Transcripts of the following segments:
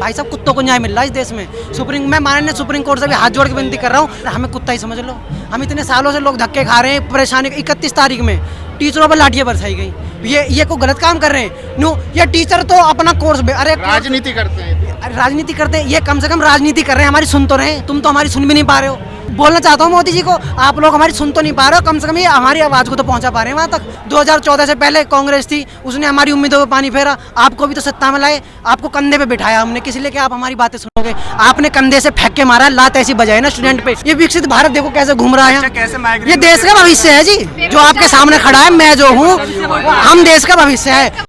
भाई साहब कुत्तों को न्याय मिल रहा है इस देश में। मैं माननीय सुप्रीम कोर्ट से भी हाथ जोड़ के विनती कर रहा हूँ, हमें कुत्ता ही समझ लो। हम इतने सालों से लोग धक्के खा रहे हैं, परेशानी। 31 तारीख में टीचरों पर लाठियां बरसाई गई। ये कोई गलत काम कर रहे हैं। नो, ये टीचर तो अपना कोर्स अरे राजनीति करते हैं, राजनीति करते हैं। ये कम से कम राजनीति कर रहे हैं, हमारी सुन तो रहे हैं। तुम तो हमारी सुन भी नहीं पा रहे हो। बोलना चाहता हूँ मोदी जी को, आप लोग हमारी सुन तो नहीं पा रहे हो, कम से कम ये हमारी आवाज़ को तो पहुंचा पा रहे हैं वहाँ तक। 2014 से पहले कांग्रेस थी, उसने हमारी उम्मीदों पर पानी फेरा। आपको भी तो सत्ता में लाए, आपको कंधे पे बिठाया हमने, किस लिए कि आप हमारी बातें सुनोगे। आपने कंधे से फेंक के मारा, लात ऐसी बजाई ना स्टूडेंट पे। ये विकसित भारत देखो कैसे घूम रहा है। ये देश का भविष्य है जी, जो आपके सामने खड़ा है। मैं जो हूँ, हम देश का भविष्य है।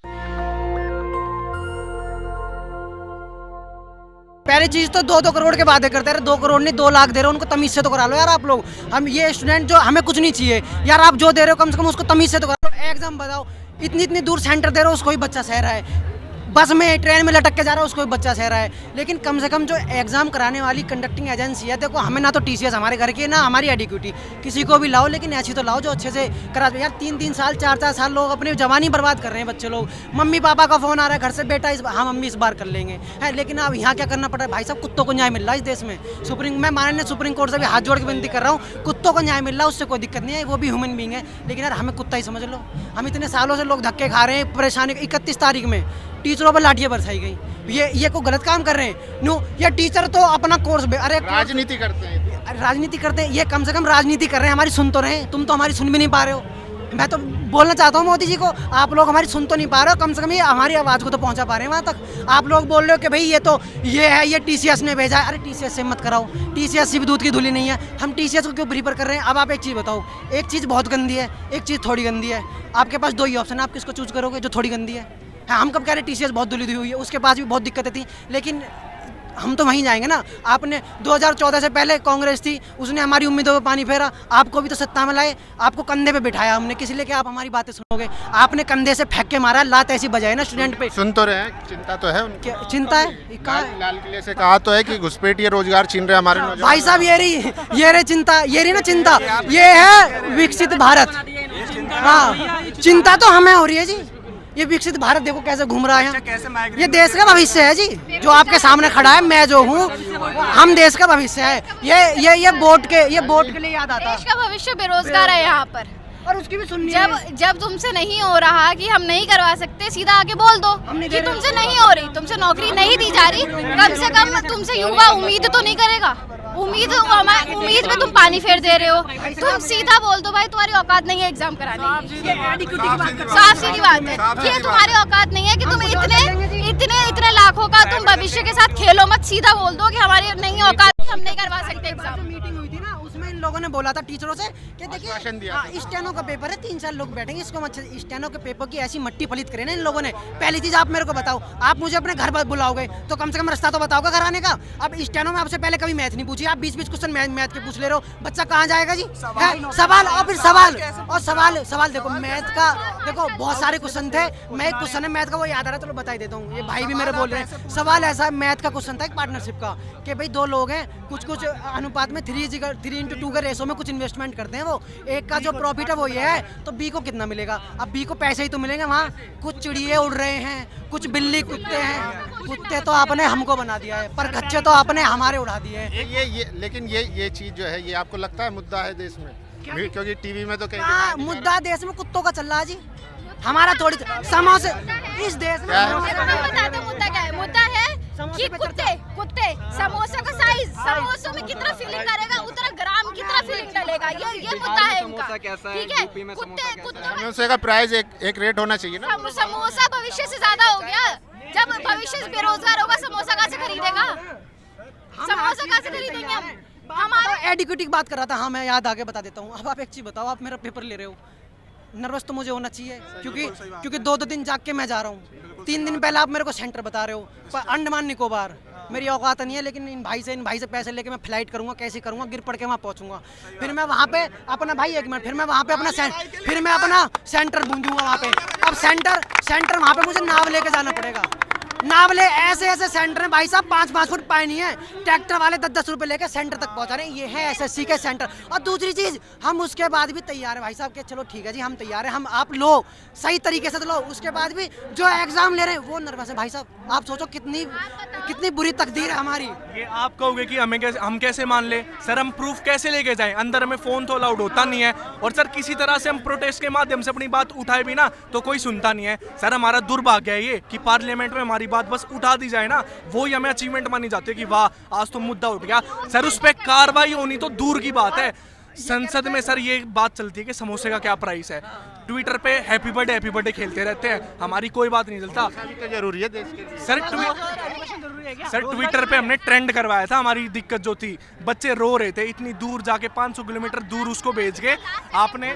पहली चीज तो 2-2 करोड़ के वादे करते रहे। 2 करोड़ नहीं 2 लाख दे रहे हो, उनको तमीज से तो करा लो यार आप लोग। हम ये स्टूडेंट जो, हमें कुछ नहीं चाहिए यार, आप जो दे रहे हो कम से कम उसको तमीज से तो करा लो। एग्जाम बताओ, इतनी दूर सेंटर दे रहे हो, उसको ही बच्चा सह रहा है। बस में ट्रेन में लटक के जा रहा है, उसको भी बच्चा सह रहा है। लेकिन कम से कम जो एग्जाम कराने वाली कंडक्टिंग एजेंसी है, देखो हमें ना तो टीसीएस हमारे घर की, ना हमारी एडिक्यूटी, किसी को भी लाओ, लेकिन ऐसी तो लाओ जो अच्छे से करा दो यार। 3-3 साल 4-4 साल लोग अपनी जवानी बर्बाद कर रहे हैं बच्चे लोग। मम्मी पापा का फोन आ रहा है घर से, बेटा हाँ मम्मी इस बार कर लेंगे है। लेकिन अब यहाँ क्या करना पड़ रहा है भाई साहब, कुत्तों को न्याय मिल रहा है इस देश में। मैं माननीय सुप्रीम कोर्ट से भी हाथ जोड़ के विनती कर रहा हूँ, कुत्तों को न्याय मिल रहा है, उससे कोई दिक्कत नहीं है, वो भी ह्यूमन बीइंग है। लेकिन यार हमें कुत्ता ही समझ लो। हम इतने सालों से लोग धक्के खा रहे हैं, परेशानी। 31 तारीख में टीचरों पर लाठियां बरसाई गई। ये कोई गलत काम कर रहे हैं। नो, ये टीचर तो अपना कोर्स अरे राजनीति करते हैं, राजनीति करते हैं। ये कम से कम राजनीति कर रहे हैं, हमारी सुन तो रहे हैं। तुम तो हमारी सुन भी नहीं पा रहे हो। मैं तो बोलना चाहता हूँ मोदी जी को, आप लोग हमारी सुन तो नहीं पा रहे हो, कम से कम ये हमारी आवाज़ को तो पहुंचा पा रहे हैं वहाँ तक। आप लोग बोल रहे हो कि भाई ये है, ये टीसीएस ने भेजा है। अरे टीसीएस से मत कराओ, टीसीएस से भी दूध की धुली नहीं है। हम टीसीएस को क्यों प्रीफर कर रहे हैं। अब आप एक चीज़ बताओ, एक चीज़ बहुत गंदी है, एक चीज़ थोड़ी गंदी है। आपके पास 2 ही ऑप्शन है, आप किसको चूज करोगे। जो थोड़ी गंदी है, हाँ हम कब कह रहे टीसीएस बहुत धुली हुई है, उसके पास भी बहुत दिक्कतें थी, लेकिन हम तो वहीं जाएंगे ना। आपने 2014 से पहले कांग्रेस थी, उसने हमारी उम्मीदों पर पानी फेरा। आपको भी तो सत्ता में लाए, आपको कंधे पे बिठाया हमने, किस लिए कि आप हमारी बातें सुनोगे। आपने कंधे से फेंक के मारा, लात ऐसी बजाई ना स्टूडेंट पे। सुन तो रहे हैं, चिंता तो है उनकी। चिंता है लाल किले से कहा तो है कि घुसपैठिए रोजगार छीन रहे हमारे नौजवान। भाई साहब, ये रही चिंता, ये रही ना चिंता। ये है विकसित भारत। हाँ, चिंता तो हमें हो रही है जी। ये विकसित भारत देखो कैसे घूम रहा है। ये देश का भविष्य है जी, जो आपके सामने खड़ा है। मैं जो हूँ, हम देश का भविष्य है। ये वोट के लिए याद आता है। देश का भविष्य बेरोजगार है यहाँ पर, और उसकी भी सुननी जब तुमसे नहीं हो रहा कि हम नहीं करवा सकते, सीधा आके बोल दो कि तुमसे नहीं हो रही, तुमसे नौकरी नहीं दी जा रही। कम से कम तुमसे युवा उम्मीद तो नहीं करेगा। उम्मीद पे तुम पानी फेर दे रहे हो। तुम सीधा बोल दो भाई तुम्हारी औकात नहीं है एग्जाम कराने की। साफ सीधी बात है, ये तुम्हारी औकात नहीं है कि तुम इतने लाखों का तुम भविष्य के साथ खेलो मत। सीधा बोल दो कि हमारी नहीं औकात, हम नहीं करवा सकते एग्जाम। मीटिंग हुई थी ना, उसमें इन लोगों ने बोला था टीचरों से कि देखिए स्टेनो का पेपर है, 3 साल लोग बैठेंगे, इसको स्टेनो के पेपर की ऐसी मट्टी फलित करे ना इन लोगों ने। पहली चीज आप मेरे को बताओ, आप मुझे अपने घर बुलाओगे तो कम से कम रास्ता तो बताओगे घर आने का। अब स्टेनो में आपसे पहले कभी मैथ नहीं पूछी, आप 20-20 क्वेश्चन मैथ के पूछ ले रहे हो। बच्चा कहाँ जाएगा जी। सवाल और फिर सवाल देखो मैथ का, देखो बहुत सारे क्वेश्चन थे। मैं एक क्वेश्चन है मैथ का, वो याद आ रहा है, चलो बता ही देता हूँ। ये भाई भी मेरे बोल रहे हैं। सवाल ऐसा मैथ का क्वेश्चन था एक पार्टनरशिप का, कि भाई 2 लोग हैं, कुछ अनुपात में 3:2 के रेशो में कुछ इन्वेस्टमेंट करते हैं। वो एक का जो प्रॉफिट है वो ये है, तो बी को कितना मिलेगा। अब बी को पैसे ही तो मिलेंगे। वहाँ कुछ चिड़िए उड़ रहे हैं, कुछ बिल्ली कुत्ते हैं। कुत्ते तो आपने हमको बना दिया है, पर कच्चे तो आपने हमारे उड़ा दिए हैं। लेकिन ये चीज जो है, ये आपको लगता है मुद्दा है देश में? क्योंकि टीवी में तो कहीं मुद्दा देश में कुत्तों का चल रहा है जी, हमारा थोड़ी समोसे इस देश में। बताते मुद्दा क्या है। मुद्दा है कि कुत्ते समोसे का साइज, समोसों में कितना फिलिंग करेगा, उतना ग्राम कितना फिलिंग डालेगा, ये मुद्दा है इनका। ठीक है, कुत्ते समोसे का प्राइस एक रेट होना चाहिए ना। समोसा भविष्य से ज्यादा हो गया। जब भविष्य से बेरोजगार होगा, समोसा कहाँ से खरीदेगा। समोसा कहाँ से खरीदेंगे हम। हमारा एडिक्यूटी की बात कर रहा था। हाँ मैं याद आगे बता देता हूँ। अब आप एक चीज बताओ, आप मेरा पेपर ले रहे हो, नर्वस तो मुझे होना चाहिए, क्योंकि 2 दिन जाग के मैं जा रहा हूँ। 3 दिन पहले आप मेरे को सेंटर बता रहे हो, अंडमान निकोबार। मेरी औकात नहीं है, लेकिन इन भाई से पैसे लेके मैं फ्लाइट करूंगा, कैसे करूंगा, गिर पड़ के वहाँ पहुंचूंगा। फिर मैं वहाँ पे अपना भाई 1 मिनट, फिर मैं वहाँ पे अपना सेंटर गूंजूंगा वहाँ पे। अब सेंटर वहाँ पे मुझे नाव लेके जाना पड़ेगा। नावले ऐसे ऐसे सेंटर हैं भाई साहब, 5-5 फुट पानी है, ट्रैक्टर वाले 10-10 रुपए लेके सेंटर तक पहुंचा रहे हैं। ये है एसएससी के सेंटर। और दूसरी चीज, हम उसके बाद भी तैयार है भाई साहब कि चलो ठीक है जी हम तैयार है, हम आप लो सही तरीके से तो लो, उसके बाद भी जो एग्जाम ले रहे हैं वो नर्वस है भाई साहब। आप सोचो कितनी बुरी तकदीर है हमारी। ये आप कहोगे कि हम कैसे मान ले सर, हम प्रूफ कैसे लेके जाएं, अंदर में फोन तो अलाउड होता नहीं है, और सर किसी तरह से हम प्रोटेस्ट के माध्यम से अपनी बात उठाए भी ना तो कोई सुनता नहीं है। सर हमारा दुर्भाग्य है ये कि पार्लियामेंट में हमारी बात बस उठा दी जाए ना, वो ही हमें अचीवमेंट मानी जाती है कि वाह आज तो मुद्दा उठ गया। सर उस पर कार्रवाई होनी तो दूर की बात है। संसद में सर ये बात चलती है कि समोसे का क्या प्राइस है, ट्विटर पे हैप्पी बर्थडे खेलते रहते हैं, हमारी कोई बात नहीं चलता। तो जरूरी है देश के लिए। सर ट्विटर पे हमने ट्रेंड करवाया था, हमारी दिक्कत जो थी, बच्चे रो रहे थे इतनी दूर जाके 500 किलोमीटर दूर उसको भेज के आपने।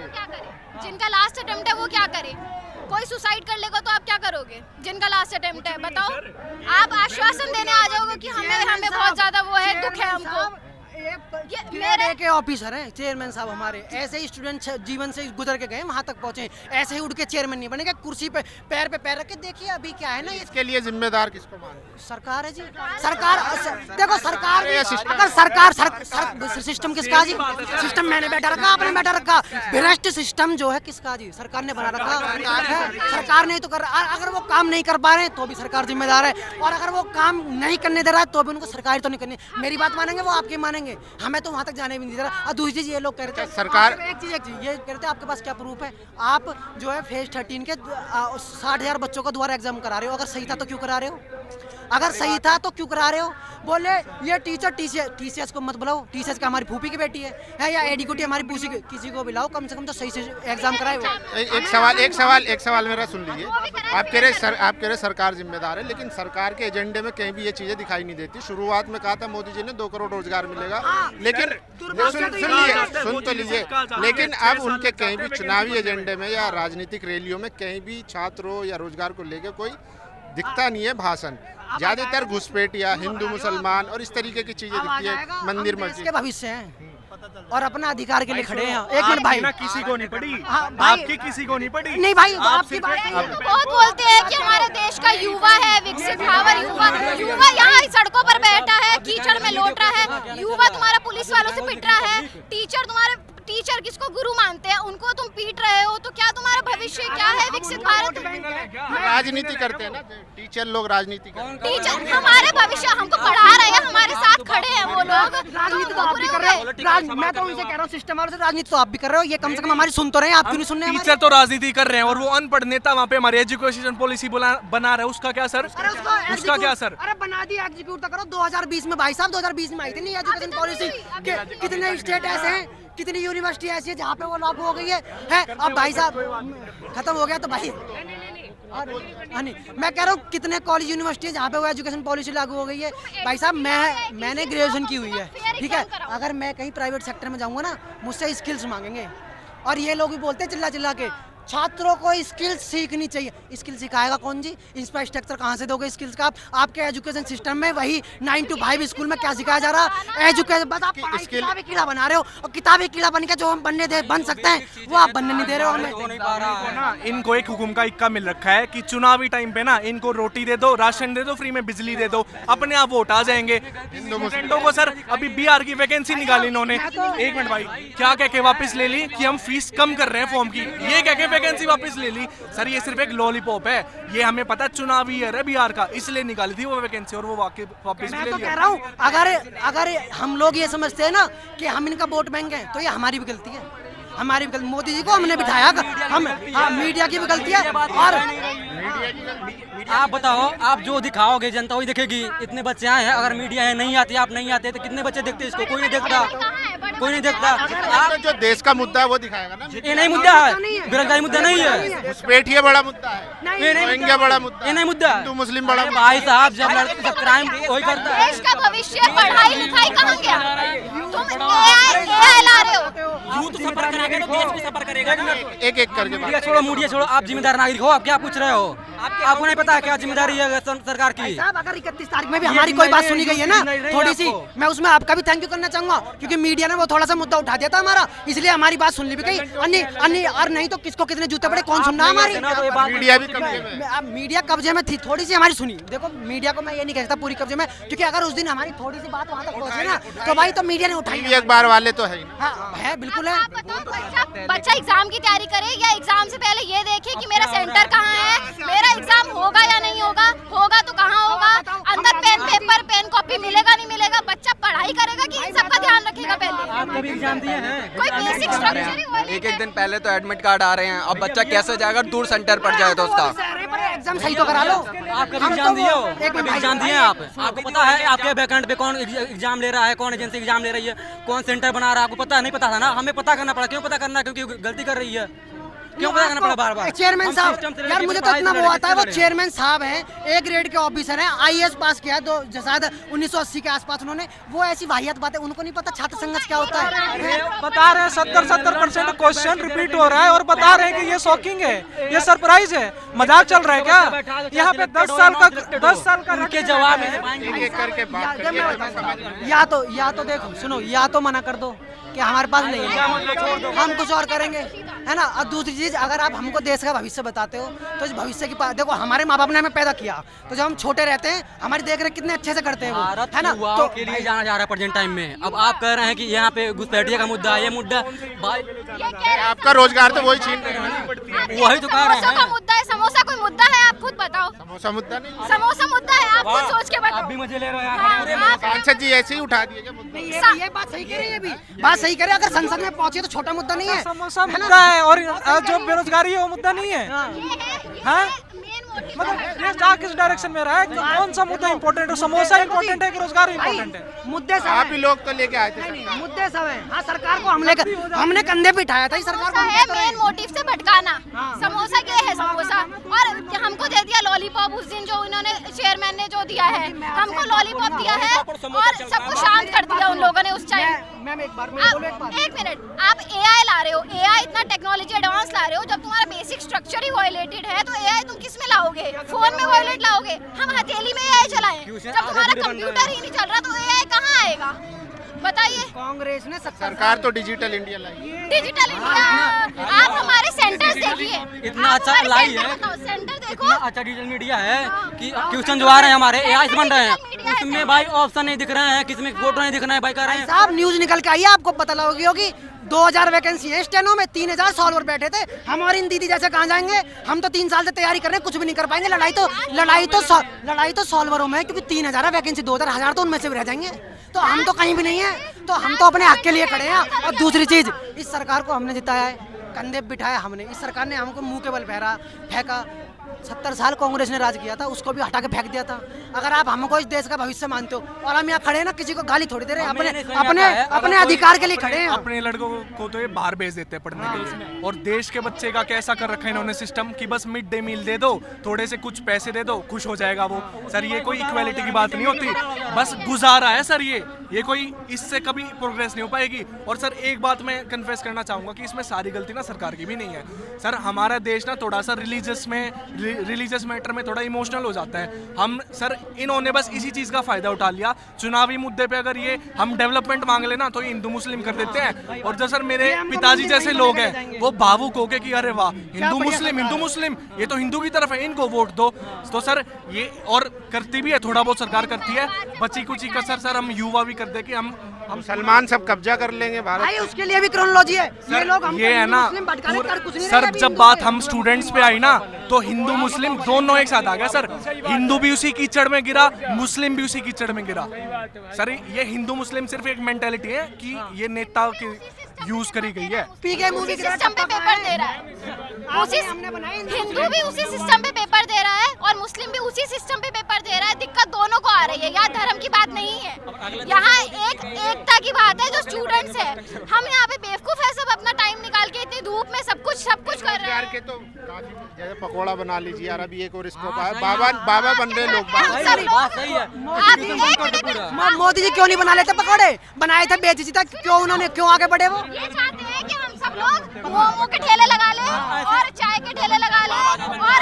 जिनका लास्ट अटेम्प्ट है वो क्या करे? कोई सुसाइड कर लेगा तो आप क्या करोगे? जिनका लास्ट अटेम्प्ट है बताओ, आप आश्वासन देने आ जाओगे कि हमें बहुत ज्यादा वो है, दुख है हमको। मेरे के ऑफिसर हैं चेयरमैन साहब हमारे, ऐसे ही स्टूडेंट जीवन से गुजर के गए, वहां तक पहुंचे, ऐसे ही उड़ के चेयरमैन नहीं बनेगा, कुर्सी पे पैर रख के देखिए अभी क्या है ना। इसके लिए जिम्मेदार किसको माने? सरकार है जी, सरकार देखो सरकार, अगर सरकार सिस्टम किसका जी? सिस्टम मैंने बैठा रखा, आपने बैठा रखा, भ्रष्ट सिस्टम जो है किसका जी? सरकार ने बना रखा है, सरकार नहीं तो कर। अगर वो काम नहीं कर पा रहे हैं तो भी सरकार जिम्मेदार है, और अगर वो काम नहीं करने दे रहा है तो भी उनको सरकारी तो नहीं करनी। मेरी बात मानेंगे वो आपकी मानेंगे, हमें तो वहां तक जाने भी नहीं दे रहा। और दूसरी चीज ये लोग कह रहे थे सरकार एक चीज ये कह रहे थे आपके पास क्या प्रूफ है? आप जो है फेज 13 के 60,000 बच्चों का दोबारा एग्जाम करा रहे हो, अगर सही था तो क्यों करा रहे हो? अगर सही था तो क्यों करा रहे हो? बोले ये टीचर टीसीएस को मत बुलाओ, टीसीएस का हमारी फूफी की बेटी है या एडीक्यूटी हमारी पूछी किसी को बुलाओ, कम से कम तो सही से एग्जाम कराए वो। एक सवाल मेरा सुन लीजिए। आप कह रहे सरकार जिम्मेदार है, लेकिन सरकार के एजेंडे में कहीं भी ये चीजें दिखाई नहीं देती। शुरुआत में कहा था मोदी जी ने 2 करोड़ रोजगार मिलेगा, लेकिन सुन तो लीजिए, लेकिन अब उनके कहीं भी चुनावी एजेंडे में या राजनीतिक रैलियों में कहीं भी छात्रों या रोजगार को लेकर कोई दिखता नहीं है भाषण। ज्यादातर घुसपैठिया, हिंदू मुसलमान और इस तरीके की चीजें दिखती है, मंदिर मस्जिद के भविष्य हैं और अपना अधिकार के लिए खड़े हैं। एक मिनट भाई, ना किसी को नहीं पड़ी, आपकी किसी को नहीं पड़ी। नहीं भाई आपकी बात बहुत बोलते हैं कि हमारे देश का युवा है विकसित भावर युवा यहाँ सड़कों पर बैठा है, कीचड़ में लौट रहा है, युवा तुम्हारा पुलिस वालों से पिट रहा है, टीचर किसको गुरु मानते हैं उनको तुम पीट रहे हो, तो क्या तुम्हारा भविष्य क्या है विकसित भारत? राजनीति करते हैं ना टीचर लोग, राजनीति करते हैं। टीचर हमारे भविष्य, हमको पढ़ा रहे हैं, हमारे साथ खड़े हैं वो लोग। राजनीति तो आप भी कर रहे हो, मैं तो उनसे कह रहा हूँ सिस्टम वालों से, राजनीति तो आप भी कर रहे हो, ये कम से कम हमारी सुन तो रहे हैं, आप क्यों नहीं सुन रहे? टीचर तो राजनीति कर रहे हैं और वो अनपढ़ नेता वहाँ पे हमारी एजुकेशन पॉलिसी बना रहे हैं, उसका क्या सर? उसका क्या सर? अरे बना दिया, एग्जीक्यूट तो करो। 2020 में भाई साहब 2020 में आई थी नहीं एजुकेशन पॉलिसी, कितने स्टेट ऐसे हैं, कितनी यूनिवर्सिटी ऐसी है जहाँ पे वो लागू हो गई है। अब भाई साहब खत्म हो गया तो भाई नहीं, मैं कह रहा हूँ कितने कॉलेज यूनिवर्सिटी है जहाँ पे वो एजुकेशन पॉलिसी लागू हो गई है। भाई साहब मैंने ग्रेजुएशन की हुई है, ठीक है, अगर मैं कहीं प्राइवेट सेक्टर में जाऊँगा ना मुझसे स्किल्स मांगेंगे, और ये लोग भी बोलते हैं चिल्ला के छात्रों को स्किल्स सीखनी चाहिए। स्किल सिखाएगा कौन जी? इंफ्रास्ट्रक्चर कहाँ से दोगे स्किल्स का? आपके एजुकेशन सिस्टम में वही 9 to 5 स्कूल में क्या सिखाया जा रहा? एजुकेशन बस आप किताबी कीड़ा बना रहे हो, और किताबी कीड़ा बन के जो हम बन सकते हैं वो आप बनने नहीं दे रहे हो हमें। ना इनको एक हुकुम का इक्का मिल रखा है कि चुनावी टाइम पे ना इनको रोटी दे दो, राशन दे दो, फ्री में बिजली दे दो, अपने आप वोट आ जाएंगे। स्टूडेंटों को सर अभी बिहार की वैकेंसी निकाली इन्होंने, एक मिनट भाई, क्या कह के वापस ले ली कि हम फीस कम कर रहे हैं फॉर्म की, ये कह के वैकेंसी वापस ले ली। सर ये सिर्फ एक लॉलीपॉप है, ये हमें पता चुनावी ईयर है बिहार का, इसलिए निकाली थी वो वैकेंसी और वो वापस भी ले लिया। कह रहा हूँ अगर हम लोग ये समझते हैं ना कि हम इनका वोट बैंक है, तो ये हमारी भी गलती है, हमारी भी गलती। मोदी जी को हमने बिठाया, हम मीडिया की भी गलती है। और आप बताओ, आप जो दिखाओगे जनता वही देखेगी। इतने बच्चे आए हैं, अगर मीडिया है नहीं आती, आप नहीं आते तो कितने बच्चे देखते इसको? कोई नहीं देखता, कोई नहीं देखता। आप जो देश का मुद्दा है वो दिखाएगा ना। ये नहीं मुद्दा है, बेरोजगारी मुद्दा नहीं है, घुसपैठिए बड़ा मुद्दा है, रोहिंग्या बड़ा मुद्दा, ये नहीं मुद्दा। हिंदू मुस्लिम बड़ा भाई साहब जब क्राइम वही करता है। देश का भविष्य पढ़ाई लिखाई कहाँ गया? तुम AI ला रहे हो। यूथ सफर करेगा तो देश भी सफर करेगा ना। एक करके मीडिया छोड़ो, आप जिम्मेदार नागरिक हो, आप क्या पूछ रहे हो? आपको नहीं पता क्या जिम्मेदारी है सरकार की? साहब अगर 31 तारीख में भी हमारी कोई बात सुनी गई है ना थोड़ी सी, मैं उसमें आपका भी थैंक यू करना चाहूंगा, क्योंकि मीडिया ने वो थोड़ा सा मुद्दा उठा दिया था हमारा, इसलिए हमारी बात सुन ली भी गई। अन्य और नहीं तो किसको कितने जूते पड़े कौन सुनना हमारी। मीडिया भी कब्जे में, अब मीडिया कब्जे में थी, थोड़ी सी हमारी सुनी। देखो मीडिया को मैं ये नहीं कह सकता पूरी कब्जे में, क्योंकि अगर उस दिन हमारी थोड़ी सी बात वहाँ तक पहुंचे ना तो भाई तो मीडिया ने उठाई। अखबार वाले तो है ही। हाँ है, बिल्कुल है। आप बताओ, बच्चा एग्जाम की तैयारी करे या एग्जाम से पहले ये देखे कि मेरा सेंटर कहाँ है, मेरा एग्जाम होगा या नहीं होगा, होगा तो कहाँ होगा, अंदर पेन पेपर पेन कॉपी मिलेगा नहीं मिलेगा, बच्चा पढ़ाई करेगा कि इन सबका ध्यान रखेगा पहले। आप कभी एग्जाम दिए हैं? कोई बेसिक स्ट्रक्चर एक दिन पहले तो एडमिट कार्ड आ रहे हैं, अब बच्चा कैसे जाएगा दूर सेंटर पर जाए तो उसका एग्जाम सही तो करा लो। आप कभी एग्जाम दिए हो? कभी एग्जाम दिए हैं आप? आपको पता है आपके वैकेंट पे कौन एग्जाम ले रहा है, कौन एजेंसी एग्जाम ले रही है, कौन सेंटर बना रहा है? आपको पता नहीं पता था ना? हमें पता करना पड़ा। क्यों पता करना? क्योंकि गलती कर रही है। क्यों पता करना पड़ा बार बार? चेयरमैन साहब यार मुझे तो इतना वो आता है, वो चेयरमैन साहब हैं, A ग्रेड के ऑफिसर हैं, IAS पास किया है, शायद 1980 के आसपास उन्होंने, वो ऐसी वाहियात बातें उनको नहीं पता छात्र संघर्ष क्या होता है। बता रहे हैं 70% क्वेश्चन रिपीट हो रहा है और बता रहे हैं कि ये शॉकिंग है, ये सरप्राइज है। मजाक चल रहा है क्या? यहाँ पे 10 साल का उनके जवाब एक करके बात करिए। या तो देखो सुनो, या तो मना कर दो कि हमारे पास नहीं है, हम कुछ और करेंगे, है ना। और दूसरी चीज, अगर आप हमको देश का भविष्य बताते हो तो इस भविष्य की देखो, हमारे माँ बाप ने हमें पैदा किया, तो जब हम छोटे रहते हैं हमारी देख रेख कितने अच्छे से करते हैं वो, है ना। तो के लिए जाना जा रहा है प्रेजेंट टाइम में। अब आप कह रहे हैं कि यहाँ पे घुसपैठिए का मुद्दा, ये मुद्दा भाई आपका रोजगार तो वही छीन रहे हैं। वही तो कह रहे हैं। का मुद्दा है, समोसा कोई मुद्दा है? आप खुद बताओ। समोसा मुद्दा नहीं, समोसा मुद्दा है, आप खुद सोच के आप बताओ। भी मजे ले रहे हाँ, सांसद जी ऐसे ही उठा दिए क्या मुद्दा? ये बात सही कह रही है, भी बात सही कह रही है। अगर संसद में पहुंचे तो छोटा मुद्दा नहीं है, समोसा मुद्दा है और जो बेरोजगारी है वो मुद्दा नहीं है। हाँ? मतलब ये जा किस डायरेक्शन में रहा है? कौन सा मुद्दा इम्पोर्टेंट है? समोसा इम्पोर्टेंट है कि रोजगार इम्पोर्टेंट है? मुद्दे सब आप हैं। ही लोग तो लेके आए थे। मुद्दे सब हैं। हाँ, सरकार को हमने कंधे पे उठाया था, इस सरकार को समोसा हम है कहते रहे। मेन मोटिव से भटकाना। समोसा ये है समोसा, और हमको दे दिया लॉलीपॉप उस दिन, जो इन्होंने चेयरमैन ने जो दिया है, हमको लॉलीपॉप दिया है और सबको शांत कर दिया उन लोगों ने उस टाइम। मैम एक बार एक मिनट, आप AI ला रहे हो, AI इतना टेक्नोलॉजी एडवांस ला रहे हो, जब तुम्हारा बेसिक स्ट्रक्चर ही वायलेटेड है तो AI तुम किस में लाओगे? फोन में वायलेट लाओगे? हम हथेली में AI चलाएं, जब तुम्हारा कंप्यूटर ही नहीं चल रहा तो AI कहाँ आएगा? बताइए। कांग्रेस ने सरकार तो डिजिटल इंडिया लाई। डिजिटल इंडिया, आप हमारे सेंटर्स देखिए, इतना अच्छा लाई है, सेंटर देखो, इतना अच्छा डिजिटल मीडिया है कि क्वेश्चन जो आ रहे हैं हमारे AI बन रहे हैं, उसमें भाई ऑप्शन नहीं दिख रहे हैं, किसमें फोटो नहीं दिख रहे हैं, भाई कह रहे हैं साहब न्यूज निकल के आई है, आपको पता लगी होगी 2000 वैकेंसी है स्टेनो में, 3000 सॉल्वर बैठे थे। हम और इन दीदी जैसे कहाँ जाएंगे? हम तो 3 साल से तैयारी कर रहे हैं, कुछ भी नहीं कर पाएंगे। लड़ाई तो सॉल्वरों में है, क्योंकि 3000 है वैकेंसी, 2000 तो उनमें से भी रह जाएंगे। तो हम तो कहीं भी नहीं है, तो हम तो अपने हक के लिए खड़े हैं। और दूसरी चीज, इस सरकार को हमने जिताया है, कंधे पे बिठाया हमने, इस सरकार ने हमको मुंह के बल फेंका। 70 साल कांग्रेस ने राज किया था, उसको भी हटा के फेंक दिया था। अगर आप हमको इस देश का भविष्य मानते हो, और हम यहाँ खड़े हैं ना, किसी को गाली थोड़ी दे रहे हैं, अपने अधिकार के लिए खड़े हैं। अपने लड़कों को तो ये बाहर भेज देते हैं पढ़ने के लिए, और देश के बच्चे का कैसा कर रखा है इन्होंने सिस्टम कि बस मिड डे मील दे दो, थोड़े से कुछ पैसे दे दो, खुश हो जाएगा वो। सर ये कोई इक्वालिटी की बात नहीं होती, बस गुजारा है सर। ये कोई इससे कभी प्रोग्रेस नहीं हो पाएगी। और सर एक बात मैं कन्फेस करना चाहूँगा कि इसमें सारी गलती ना सरकार की भी नहीं है। सर हमारा देश ना थोड़ा सा रिलीजियस मैटर में थोड़ा इमोशनल हो जाता है। हम सर इन्होंने बस इसी चीज़ का फ़ायदा उठा लिया। चुनावी मुद्दे पे अगर ये हम डेवलपमेंट मांग लेना तो ये हिंदू मुस्लिम कर देते हैं। और जो सर मेरे पिताजी जैसे लोग हैं वो भावुक हो गए कि अरे वाह हिंदू मुस्लिम ये तो हिंदू की तरफ है, इनको वोट दो। तो सर ये और करती भी है, थोड़ा बहुत सरकार करती है, बची कुची का सर हम युवा भी कर दे कि हम मुसलमान सब कब्जा कर लेंगे भारत। भाई उसके लिए भी क्रोनोलॉजी है। ये लोग हमको ये है ना सर, जब बात हम स्टूडेंट्स पे आई ना तो हिंदू मुस्लिम दोनों एक साथ आ गया सर। हिंदू भी उसी कीचड़ में गिरा, मुस्लिम भी उसी कीचड़ में गिरा। सर ये हिंदू मुस्लिम सिर्फ एक मेंटालिटी है कि ये नेता की यूज करी गई है। पीके मूवी की सिस्टम पे पेपर दे रहा है, उसी हिंदू भी उसी सिस्टम पे पेपर दे रहा है और मुस्लिम भी उसी सिस्टम पे पेपर दे रहा है। दिक्कत दोनों को आ रही है, यहाँ धर्म की बात नहीं है, यहाँ एकता की बात है। जो स्टूडेंट्स है, हम यहाँ पे बेवकूफ है सब, अपना टाइम निकाल के इतनी धूप में सब कुछ कर रहे रोजगार हैं। के तो काफी जैसे पकोड़ा बना लीजिए यार, अभी एक और स्कोप आया, बाबा बन रहे लोग बात सही है। आप एक मिनट मोदी जी क्यों नहीं बना लेते पकौड़े? बनाए थे बेची थी, क्यों उन्होंने, क्यों आगे बढ़े वो? ये चाहते हैं कि हम सब लोग मोमो के ठेले लगा लें और चाय के ठेले लगा लें और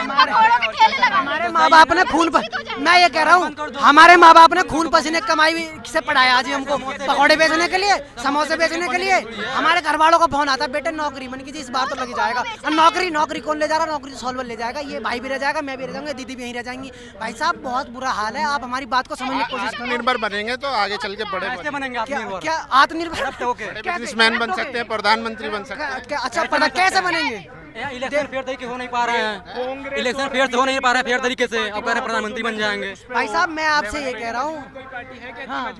पकौड़ों के ठेले लगा लें। हमारे माँ बाप ने खून मैं ये कह रहा हूँ, हमारे माँ बाप ने खून पसीने कमाई से पढ़ाया जी हमको पकौड़े बेचने के लिए, समोसे बेचने के लिए। हमारे घर वालों का फोन आता है, बेटे नौकरी मन की जी इस बार तो लग जाएगा। और नौकरी कौन ले जा रहा? नौकरी सॉल्वर ले जाएगा, ये भाई भी रह जाएगा, मैं भी रह जाऊंगा, दीदी भी यहीं रह जाएंगी। भाई साहब बहुत बुरा हाल है, आप हमारी बात को समझने की कोशिश करें। आत्मनिर्भर बनेंगे तो आगे चल के बड़े कैसे बनेंगे आत्मनिर्भर? क्या आत्मनिर्भर? बिजनेसमैन बन सकते हैं, प्रधानमंत्री बन सकते हैं। अच्छा पता कैसे बनेंगे? इलेक्शन फेयर तरीके हो नहीं पा रहे हैं, इलेक्शन फेयर हो नहीं पा रहे फेयर तरीके से, अब कह रहे प्रधानमंत्री बन जाएंगे। भाई साहब मैं आपसे ये कह रहा हूँ, हाँ।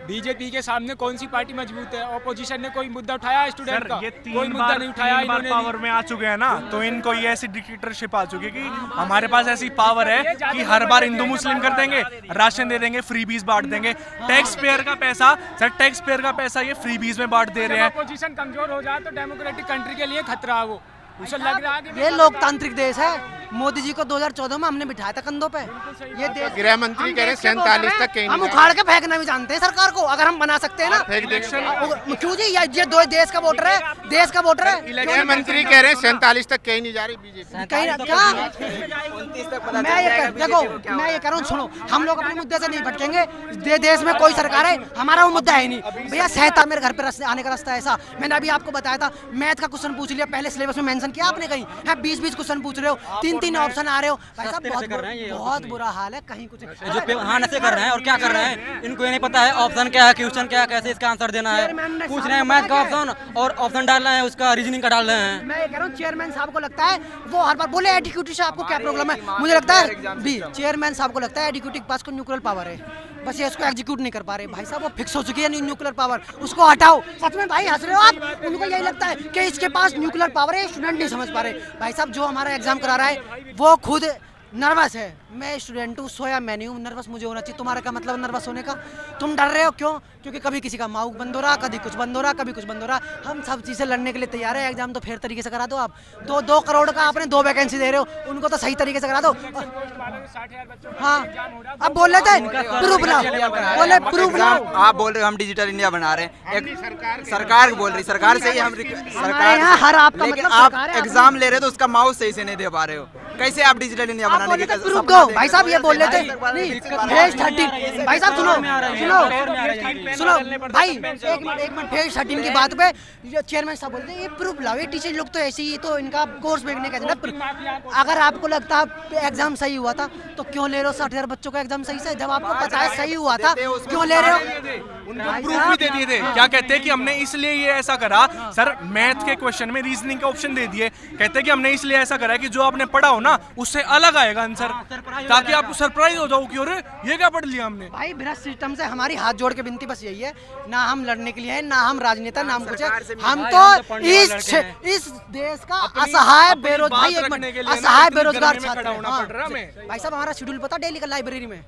बीजेपी के सामने कौन सी पार्टी मजबूत है? ऑपोजिशन ने कोई मुद्दा उठाया स्टूडेंट का? ये कोई मुद्दा नहीं उठाया इन्होंने। पावर में आ चुके हैं ना, तो इनको ये ऐसी डिक्टेटरशिप आ चुकी है कि हमारे पास ऐसी पावर है कि हर बार हिंदू मुस्लिम कर देंगे, राशन दे देंगे, फ्रीबीज बांट देंगे। टैक्स पेयर का पैसा सर, टैक्स पेयर का पैसा ये फ्रीबीज में बांट दे रहे हैं। ऑपोजिशन कमजोर हो जाए तो डेमोक्रेटिक कंट्री के लिए खतरा है वो। उसे लग रहा है कि ये लोकतांत्रिक देश है। मोदी जी को 2014 में हमने बिठाया था कंधों पे। ये देश गृह मंत्री कह रहे हैं 47 तक कहीं हम नहीं उखाड़ के फेंकना भी जानते हैं सरकार को, अगर हम बना सकते हैं ना। फेंक देंगे। क्यों जी? ये दो देश का वोटर है, देश का वोटर है। गृह मंत्री कह रहे हैं 47 तक कहीं नहीं जा रही बीजेपी। कहीं ना क्या? मैं ये कह रहा हूँ, सुनो, हम लोग अपने मुद्दे से नहीं भटकेंगे। देश में कोई सरकार है, हमारा वो मुद्दा है नहीं भैया। सहता मेरे घर पे आने का रास्ता ऐसा, मैंने अभी आपको बताया था, मैथ का क्वेश्चन पूछ लिया, पहले सिलेबस में मेंशन किया आपने कहीं है, 20 क्वेश्चन पूछ रहे हो, 3 ऑप्शन आ रहे हो। भाई साहब बहुत बुरा हाल है, कहीं कुछ जो हाँ नशे कर रहे हैं और क्या कर रहे हैं, इनको ये नहीं पता है ऑप्शन क्या है, क्वेश्चन क्या है, कैसे इसका आंसर देना है। पूछ रहे हैं मैथ का ऑप्शन और ऑप्शन डाल रहे हैं, उसका रीजनिंग का डाल रहे हैं। मैं ये कह रहा हूँ, चेयरमैन साहब को लगता है वो हर बार बोले एडिक्यूटिव से आपको क्या प्रॉब्लम है। मुझे लगता है भी चेयरमैन साहब को लगता है एडिक्यूटिव के पास को न्यूक्लियर पावर है, बस ये उसको एग्जीक्यूट नहीं कर पा रहे। भाई साहब वो फिक्स हो चुकी है न्यूक्लियर पावर, उसको हटाओ। सच में भाई हंस रहे हो आप, उनको यही लगता है कि इसके पास न्यूक्लियर पावर है, स्टूडेंट नहीं समझ पा रहे। भाई साहब जो हमारा एग्जाम करा रहा है वो खुद नर्वस है। मैं स्टूडेंट हूँ, सोया मैं नहीं हूँ, नर्वस मुझे होना चाहिए। तुम्हारा क्या मतलब नर्वस होने का? तुम डर रहे हो क्यों? क्योंकि कभी किसी का माउक बंद हो रहा, कभी कुछ बंद हो रहा, कभी कुछ बंद हो रहा। हम सब चीज़ें लड़ने के लिए तैयार है। एग्जाम तो फेयर तरीके से करा दो आप। 2 करोड़ का आपने 2 वैकेंसी दे रहे हो, उनको तो सही तरीके से करा दो। हाँ अब बोल रहे थे प्रूफ लाओ, बोले प्रूफ लाओ। आप बोल रहे हो हम डिजिटल इंडिया बना रहे हैं, सरकार बोल रही, सरकार से ही हम सरकार, यहाँ हर आपका लेकिन मतलब आप सरकार है, एग्जाम ले रहे हो तो उसका माउस सही से नहीं दे पा रहे हो। कैसे आप डिजिटल इंडिया आप बनाने बोले थे की प्रूफ दो। भाई साहब ये बोल रहे थे नहीं फेज 13। भाई साहब सुनो भाई, एक मिनट फेज 13 की बात पे चेयरमैन साहब बोलते हैं ये प्रूफ लाओ, ये टीचर लोग तो ऐसे ही तो इनका कोर्स देखने का। अगर आपको लगता है एग्जाम सही हुआ था तो क्यों ले रहे हो 60,000 बच्चों का एग्जाम सही से? जब आपको पता है सही हुआ था क्यों ले रहे हो? उनको प्रूफ भी दे दिए थे। क्या कहते हैं कि हमने इसलिए ये ऐसा करा सर, मैथ के क्वेश्चन में रीजनिंग के ऑप्शन दे दिए। कहते हैं कि हमने इसलिए ऐसा करा कि जो आपने पढ़ा हो ना उससे अलग आएगा आंसर, ताकि आपको सरप्राइज हो जाओ कि अरे ये क्या पढ़ लिया हमने। भाई भ्रष्ट सिस्टम से हमारी हाथ जोड़ के विनती बस यही है, ना हम लड़ने के लिए है, ना हम राजनेता, ना हम कुछ है। हम तो इस देश का असहाय बेरोजगार, एक मिनट, असहाय बेरोजगार छात्र हैं। हाँ। भाई साहब हमारा शेड्यूल पता डेली का लाइब्रेरी में,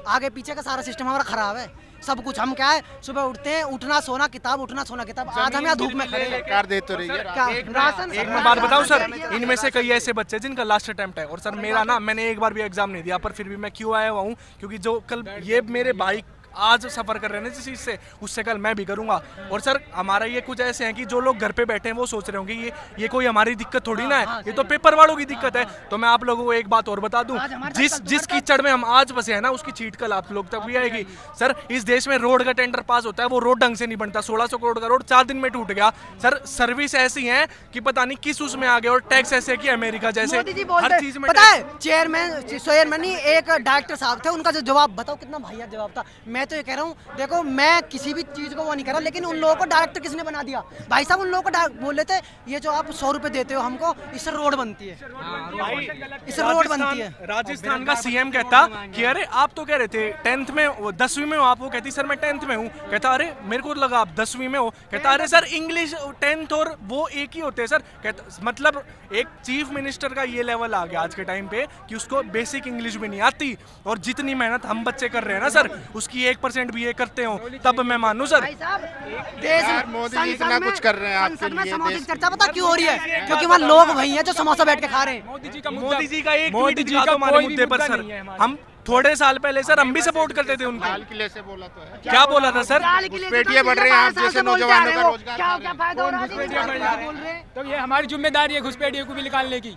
आगे पीछे का सारा सिस्टम हमारा खराब है, सब कुछ। हम क्या है सुबह उठते हैं, उठना सोना किताब, उठना सोना किताब। आज हम यहाँ धूप में खड़े हैं। सरकार दे तो रही है क्या राशन? एक मैं बात बताऊं सर, इनमें से कई ऐसे बच्चे हैं जिनका लास्ट अटेम्प्ट है, और सर मेरा ना, मैंने एक बार भी एग्जाम नहीं दिया, पर फिर भी मैं क्यों आया हुआ हूँ क्योंकि जो कल ये मेरे भाई आज सफर कर रहे हैं जिस चीज से, उससे कल मैं भी करूंगा। और सर हमारा ये कुछ ऐसे हैं कि जो लोग घर पे बैठे हैं वो सोच रहे होंगे ये कोई हमारी दिक्कत थोड़ी ना है, ये तो पेपर वालों की दिक्कत है। तो मैं आप लोगों को एक बात और बता दूं, जिस कीचड़ में हम आज फंसे हैं ना उसकी चीट कल आप लोग तक भी आएगी। सर इस देश में रोड का टेंडर पास होता है, वो रोड ढंग से नहीं बनता। 1600 करोड़ का रोड 4 दिन में टूट गया। सर सर्विस ऐसी है कि पता नहीं किस उसमें आ गए, और टैक्स ऐसे कि अमेरिका जैसे हर चीज में। पता है चेयरमैन नहीं, एक डायरेक्टर साहब थे, उनका जो जवाब बताओ कितना भैया जवाब था। मैं तो ये कह रहा हूँ, देखो मैं किसी भी चीज को वो नहीं कर रहा, लेकिन उन लोगों को डायरेक्टर किसने बना दिया? भाई साहब उन लोगों को बोल लेते ये जो आप 100 रुपए देते हो हमको, इससे रोड बनती है, इससे रोड बनती है। राजस्थान का सीएम कहता कि अरे आप तो कह रहे थे 10th में 10वीं में हो आप, वो कहती सर मैं 10th में हूँ। कहता अरे मेरे को लगा आप 10वीं में हो। कहता अरे सर इंग्लिश 10th और वो एक ही होते हैं सर। कहता मतलब एक चीफ मिनिस्टर का ये लेवल आ गया आज के टाइम पे कि उसको बेसिक इंग्लिश भी नहीं आती, और जितनी मेहनत हम बच्चे कर रहे हैं ना सर, उसकी 1 1% भी ये करते हो तब मैं मानूं सर। यार, मोदी जी इतना कुछ कर रहे हैं आपके संसद में लिए, समोसे की देश- चर्चा पता क्यों हो रही है? क्योंकि वहाँ लोग वही हैं जो समोसा बैठ के खा रहे हैं। मोदी जी का मोदी जी का एक मोदी ट्वीट जी दिखा का दो हमारे कोई भी मुद्दे पर मुद्दा सर। नहीं है हमारे। हम थोड़े साल पहले सर हम भी सपोर्ट करते थे उनको। लाल किले से बोला तो है। क्या बोला था सर? घुसपैठिए बढ़ रहे हैं, आप जैसे नौजवानों का रोजगार क्या खा रहे क्या हैं। फायदा हो रहा है? घुसपैठिया बढ़ क्या रहा बोल रहे हैं? तो ये हमारी जिम्मेदारी है घुसपैठियों को भी निकालने की।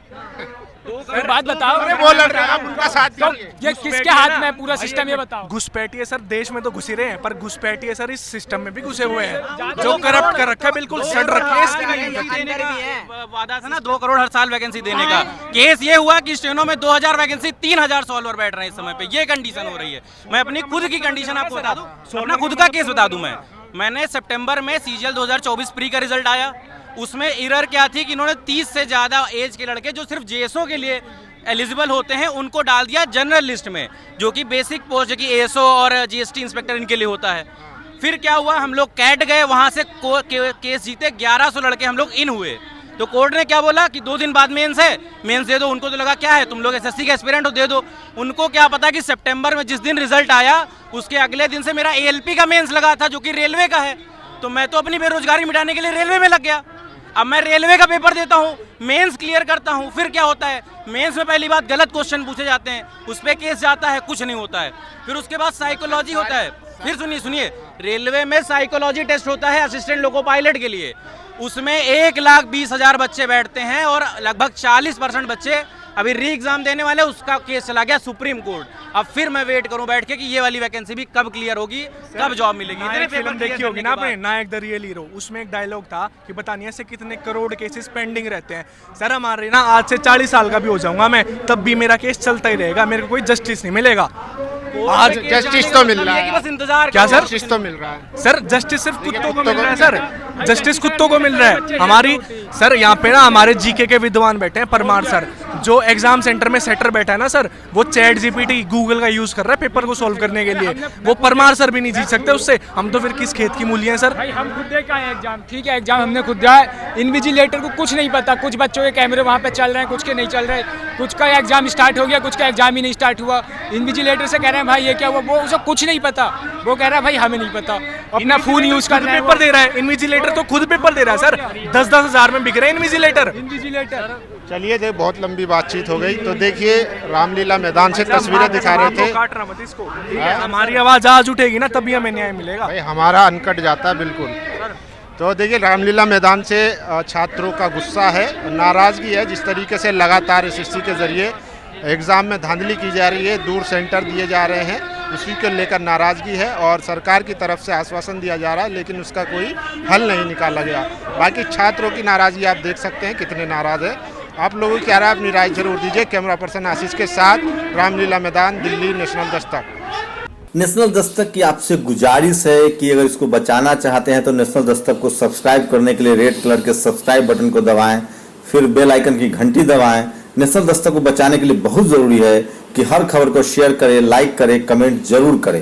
सर बात बताओ, अरे वो लड़ रहे हैं, आप उनका साथ तो दीजिए। ये किसके हाथ में है पूरा सिस्टम, ये बताओ। घुसपैठिए सर देश में तो घुस ही रहे हैं, पर घुसपैठिए सर इस सिस्टम में भी घुसे हुए हैं जो करप्ट कर रखा है, बिल्कुल सड़ रखे हैं इसके लिए। वादा था ना 2 करोड़ हर साल वैकेंसी देने का। केस ये हुआ कि स्टेनो में 2000 वैकेंसी 3000 सॉल्वर बैठ रहे हैं इस समय पे, ये कंडीशन हो रही है। मैं अपनी खुद की कंडीशन आपको बता दूं, अपना खुद का केस बता दूं मैंने सितंबर में सीजीएल 2024 प्री का रिजल्ट आया, उसमें एरर क्या थी कि इन्होंने 30 से ज्यादा एज के लड़के जो सिर्फ जेएसओ के लिए एलिजिबल होते हैं उनको डाल दिया जनरल लिस्ट में, जो कि बेसिक पोस्ट जो कि एएसओ और जीएसटी इंस्पेक्टर इनके लिए होता है। फिर क्या हुआ, हम लोग कैट गए, वहां से केस जीते, 1100 लड़के हम लोग इन हुए। तो कोर्ट ने क्या बोला कि 2 दिन बाद मेंस है, मेंस दे दो। उनको तो लगा क्या है, तुम लोग एसएससी के एस्पिरेंट हो, दे दो। उनको क्या पता कि सितंबर में जिस दिन रिजल्ट आया उसके अगले दिन से मेरा एएलपी का मेंस लगा था जो कि रेलवे का है। तो मैं तो अपनी बेरोजगारी मिटाने के लिए रेलवे में लग गया। अब मैं रेलवे का पेपर देता हूँ, मेंस क्लियर करता हूँ, फिर क्या होता है, मेंस में पहली बात गलत क्वेश्चन पूछे जाते हैं, उस पर केस जाता है, कुछ नहीं होता है। फिर उसके बाद साइकोलॉजी होता है, फिर सुनिए रेलवे में साइकोलॉजी टेस्ट होता है असिस्टेंट लोको पायलट के लिए, उसमें 1,20,000 बच्चे बैठते हैं और लगभग 40% बच्चे अभी री एग्जाम देने वाले, उसका केस चला गया सुप्रीम कोर्ट। अब फिर मैं वेट करूं बैठ के कि ये वाली वैकेंसी भी कब क्लियर होगी, कब जॉब मिलेगी। नायक फिल्म देखी होगी ना आपने, नायक द रियल हीरो, उसमें एक डायलॉग था कि बतानिए ऐसे कितने करोड़ केसेस पेंडिंग रहते हैं। सर हमारे ना आज से 40 साल का भी हो जाऊंगा मैं, तब भी मेरा केस चलता ही रहेगा, मेरे को कोई जस्टिस नहीं मिलेगा। आज जस्टिस तो मिल रहा है, बस इंतजार क्या सर? जस्टिस तो मिल रहा है सर जस्टिस सिर्फ कुत्तों को मिल रहा है सर, जस्टिस कुत्तों को मिल रहा है। हमारी सर यहाँ पे ना हमारे जीके के विद्वान बैठे हैं, परमार सर, जो एग्जाम सेंटर में सेटर बैठा है ना सर, वो चैट जीपीटी गूगल का यूज कर रहा है पेपर को सॉल्व करने के लिए। वो परमार सर भी नहीं जीत सकते उससे, हम तो फिर किस खेत की मूली हैं सर। भाई हम खुद दे के आए हैं एग्जाम, ठीक है एग्जाम हमने खुद दिया है। इन्विजिलेटर को कुछ नहीं पता, कुछ बच्चों के कैमरे वहाँ पे चल रहे हैं, कुछ के नहीं चल रहे, कुछ का एग्जाम स्टार्ट हो गया, कुछ का एग्जाम ही नहीं स्टार्ट हुआ। इन्विजिलेटर से कह रहे हैं भाई ये क्या हुआ, वो उसे कुछ नहीं पता, वो कह रहा है भाई हमें नहीं पता, अपना फोन यूज कर रहा है। पेपर दे रहा है इन्विजिलेटर, तो खुद पेपर दे रहा है सर, 10-10 हजार में बिक रहे हैं इन्विजिलेटर। इन्विजिलेटर चलिए देख, बहुत लंबी बातचीत हो गई। तो देखिए रामलीला मैदान से तस्वीरें दिखा रहे थे। काट रहा मत इसको, ठीक है? हमारी आवाज आज उठेगी ना तभी हमें न्याय मिलेगा। भाई हमारा अनकट जाता है बिल्कुल। तो देखिए रामलीला मैदान से छात्रों का गुस्सा है, नाराज़गी है, जिस तरीके से लगातार एसएससी के जरिए एग्ज़ाम में धांधली की जा रही है, दूर सेंटर दिए जा रहे हैं, उसी को लेकर नाराज़गी है और सरकार की तरफ से आश्वासन दिया जा रहा है, लेकिन उसका कोई हल नहीं निकाला गया। बाकी छात्रों की नाराज़गी आप देख सकते हैं कितने नाराज़ है। आप लोगों की क्या राय, अपनी राय जरूर दीजिए। कैमरा पर्सन आशीष के साथ रामलीला मैदान, दिल्ली, नेशनल दस्तक। नेशनल दस्तक की आपसे गुजारिश है कि अगर इसको बचाना चाहते हैं तो नेशनल दस्तक को सब्सक्राइब करने के लिए रेड कलर के सब्सक्राइब बटन को दबाएं, फिर बेल आइकन की घंटी दबाएं। नेशनल दस्तक को बचाने के लिए बहुत जरूरी है कि हर खबर को शेयर करें, लाइक करें, कमेंट जरूर करें।